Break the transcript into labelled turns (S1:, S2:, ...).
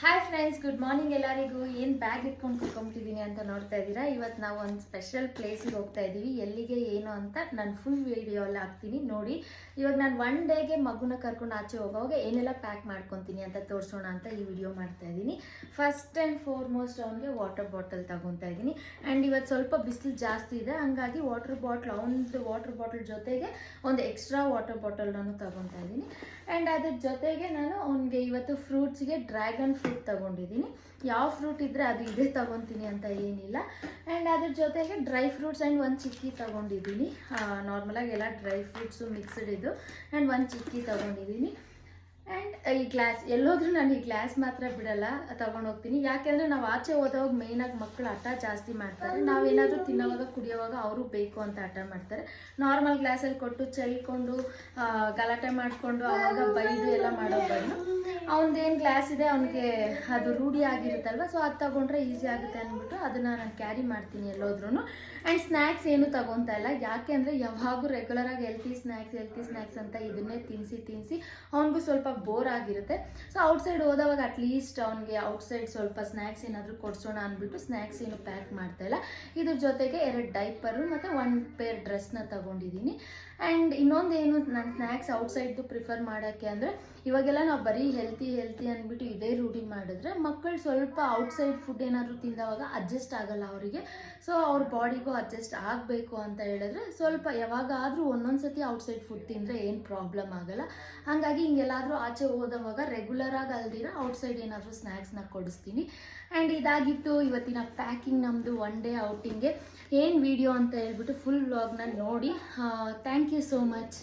S1: Hi friends, good morning ಎಲ್ಲರಿಗೂ. ಏನು bag ಇಟ್ಕೊಂಡು ಕುತ್ಕೊಂಬಿಟ್ಟಿದ್ದೀನಿ ಅಂತ ನೋಡ್ತಾ ಇದ್ದೀರಾ. ಇವತ್ತು ನಾವು ಒಂದು ಸ್ಪೆಷಲ್ ಪ್ಲೇಸಿಗೆ ಹೋಗ್ತಾ ಇದ್ದೀವಿ. ಎಲ್ಲಿಗೆ ಏನು ಅಂತ ನಾನು ಫುಲ್ ವಿಡಿಯೋ ಎಲ್ಲ ಹಾಕ್ತೀನಿ ನೋಡಿ. ಇವಾಗ ನಾನು ಒನ್ ಡೇಗೆ ಮಗುನ ಕರ್ಕೊಂಡು ಆಚೆ ಹೋಗೋವಾಗ ಏನೆಲ್ಲ ಪ್ಯಾಕ್ ಮಾಡ್ಕೊತೀನಿ ಅಂತ ತೋರಿಸೋಣ ಅಂತ ಈ ವಿಡಿಯೋ ಮಾಡ್ತಾ ಇದ್ದೀನಿ. ಫಸ್ಟ್ ಆ್ಯಂಡ್ ಫಾರ್ಮೋಸ್ಟ್ ಅವನಿಗೆ ವಾಟರ್ ಬಾಟಲ್ ತಗೊತಾ ಇದ್ದೀನಿ. ಆ್ಯಂಡ್ ಇವತ್ತು ಸ್ವಲ್ಪ ಬಿಸಿಲು ಜಾಸ್ತಿ ಇದೆ, ಹಂಗಾಗಿ ಅವನದು ವಾಟರ್ ಬಾಟಲ್ ಜೊತೆಗೆ ಒಂದು ಎಕ್ಸ್ಟ್ರಾ ವಾಟರ್ ಬಾಟಲ್ ನಾನು ತಗೊತಾ ಇದ್ದೀನಿ. ಆ್ಯಂಡ್ ಅದ್ರ ಜೊತೆಗೆ ನಾನು ಅವನಿಗೆ ಇವತ್ತು ಫ್ರೂಟ್ಸ್ಗೆ ಡ್ರ್ಯಾಗನ್ ಫ್ರೂಟ್ ತಗೊಂಡಿದ್ದೀನಿ. ಯಾವ ಫ್ರೂಟ್ ಇದ್ದರೆ ಅದು ಇದೇ ತಗೊತೀನಿ ಅಂತ ಏನಿಲ್ಲ. ಆ್ಯಂಡ್ ಅದ್ರ ಜೊತೆಗೆ ಡ್ರೈ ಫ್ರೂಟ್ಸ್ ಆ್ಯಂಡ್ ಒಂದು ಚಿಕ್ಕಿ ತಗೊಂಡಿದ್ದೀನಿ. ನಾರ್ಮಲಾಗಿ ಎಲ್ಲ ಡ್ರೈ ಫ್ರೂಟ್ಸು ಮಿಕ್ಸ್ಡ್ ಇದು. ಆ್ಯಂಡ್ ಒಂದು ಚಿಕ್ಕಿ ತಗೊಂಡಿದ್ದೀನಿ. ಆ್ಯಂಡ್ ಈ ಗ್ಲಾಸ್ ಎಲ್ಲೋದ್ರೂ ನಾನು ಈ ಗ್ಲಾಸ್ ಮಾತ್ರ ಬಿಡಲ್ಲ, ತಗೊಂಡು ಹೋಗ್ತೀನಿ. ಯಾಕೆಂದರೆ ನಾವು ಆಚೆ ಹೋದವಾಗ ಮೇಯ್ನಾಗಿ ಮಕ್ಕಳು ಹಠ ಜಾಸ್ತಿ ಮಾಡ್ತಾರೆ. ನಾವೇನಾದರೂ ತಿನ್ನೋವಾಗ ಕುಡಿಯೋವಾಗ ಅವರು ಬೇಕು ಅಂತ ಹಠ ಮಾಡ್ತಾರೆ. ನಾರ್ಮಲ್ ಗ್ಲಾಸಲ್ಲಿ ಕೊಟ್ಟು ಚೆಲ್ಕೊಂಡು ಗಲಾಟೆ ಮಾಡಿಕೊಂಡು ಆವಾಗ ಬೈದು ಎಲ್ಲ ಮಾಡೋ ಬದಲು ಅವನದೇನು ಗ್ಲಾಸ್ ಇದೆ ಅವನಿಗೆ ಅದು ರೂಢಿ ಆಗಿರುತ್ತಲ್ವ, ಸೊ ಅದು ತಗೊಂಡ್ರೆ ಈಸಿ ಆಗುತ್ತೆ ಅಂದ್ಬಿಟ್ಟು ಅದನ್ನು ನಾನು ಕ್ಯಾರಿ ಮಾಡ್ತೀನಿ ಎಲ್ಲೋದ್ರೂ. ಆ್ಯಂಡ್ ಸ್ನ್ಯಾಕ್ಸ್ ಏನು ತಗೊತಾ ಇಲ್ಲ, ಯಾಕೆ ಅಂದರೆ ಯಾವಾಗೂ ರೆಗ್ಯುಲರಾಗಿ ಹೆಲ್ತಿ ಸ್ನ್ಯಾಕ್ಸ್ ಅಂತ ಇದನ್ನೇ ತಿನ್ನಿಸಿ ಅವನಿಗೂ ಸ್ವಲ್ಪ ಬೋರ್ ಆಗಿರುತ್ತೆ. ಸೊ ಔಟ್ಸೈಡ್ ಹೋದವಾಗ ಅಟ್ಲೀಸ್ಟ್ ಅವನಿಗೆ ಔಟ್ಸೈಡ್ ಸ್ವಲ್ಪ ಸ್ನ್ಯಾಕ್ಸ್ ಏನಾದರೂ ಕೊಡಿಸೋಣ ಅಂದ್ಬಿಟ್ಟು ಸ್ನ್ಯಾಕ್ಸ್ ಏನು ಪ್ಯಾಕ್ ಮಾಡ್ತಾಯಿಲ್ಲ. ಇದ್ರ ಜೊತೆಗೆ 2 ಡೈಪರು ಮತ್ತು 1 ಪೇರ್ ಡ್ರೆಸ್ನ ತಗೊಂಡಿದ್ದೀನಿ. ಆ್ಯಂಡ್ ಇನ್ನೊಂದೇನು ನಾನು ಸ್ನ್ಯಾಕ್ಸ್ ಔಟ್ಸೈಡ್ದು ಪ್ರಿಫರ್ ಮಾಡೋಕ್ಕೆ ಅಂದರೆ, ಇವಾಗೆಲ್ಲ ನಾವು ಬರೀ ಹೆಲ್ತಿ ಅಂದ್ಬಿಟ್ಟು ಇದೇ ರೂಢಿ ಮಾಡಿದ್ರೆ ಮಕ್ಕಳು ಸ್ವಲ್ಪ ಔಟ್ಸೈಡ್ ಫುಡ್ ಏನಾದರೂ ತಿಂದವಾಗ ಅಡ್ಜಸ್ಟ್ ಆಗಲ್ಲ ಅವರಿಗೆ. ಸೊ ಅವ್ರ ಬಾಡಿಗೂ ಅಡ್ಜಸ್ಟ್ ಆಗಬೇಕು ಅಂತ ಹೇಳಿದ್ರೆ ಸ್ವಲ್ಪ ಯಾವಾಗಾದರೂ ಒಂದೊಂದು ಸತಿ ಔಟ್ಸೈಡ್ ಫುಡ್ ತಿಂದರೆ ಏನು ಪ್ರಾಬ್ಲಮ್ ಆಗಲ್ಲ. ಹಾಗಾಗಿ ಹಿಂಗೆಲ್ಲಾದರೂ ಆಚೆ ಹೋದವಾಗ ರೆಗ್ಯುಲರಾಗಿ ಅಲ್ದಿರ ಔಟ್ಸೈಡ್ ಏನಾದರೂ ಸ್ನ್ಯಾಕ್ಸ್ನ ಕೊಡಿಸ್ತೀನಿ. ಆ್ಯಂಡ್ ಇದಾಗಿತ್ತು ಇವತ್ತಿನ ಪ್ಯಾಕಿಂಗ್ ನಮ್ಮದು ಒನ್ ಡೇ ಔಟಿಂಗ್ಗೆ. ಏನು ವಿಡಿಯೋ ಅಂತ ಹೇಳ್ಬಿಟ್ಟು ಫುಲ್ ವ್ಲಾಗ್ನ ನೋಡಿ. Thank you so much.